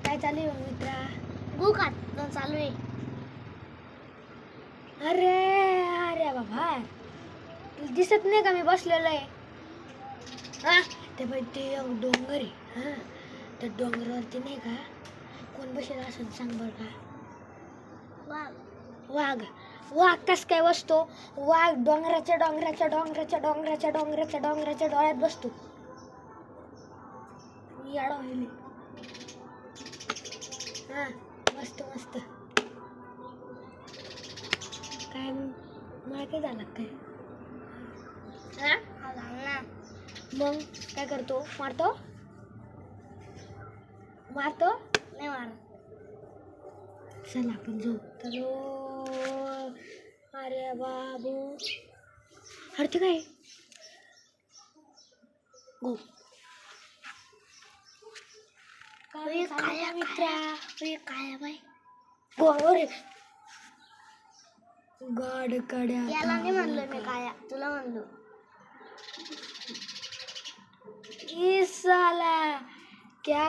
काय चालू आहे मित्रा? गु खात चालू आहे. अरे अरे बाबा, तुला दिसत नाही का मी बसलेलो आहे? हा ते बाई ते एक डोंगर आहे. हा त्या डोंगरावरती नाही का कोण बसेल असं सांग बरं का? वाघ. वाघ. वाघ कस काय बसतो? वाघ डोंगराच्या डोंगराच्या डोंगराच्या डोंगराच्या डोंगराच्या डोंगराच्या डोळ्यात बसतो. मी याडा होईल. हा मस्त मस्त. काय मला काय झालं काय? हा झालं ना. मग काय करतो? मारतो मारतो नाही मार. चल आपण जाऊ. चलो. अरे बाबू, अरे ते काय गो काय काय मित्रा? काय बाई? गो रे गाड कड्या. याला नाही म्हणलो मी, काय तुला म्हणलो. साला क्या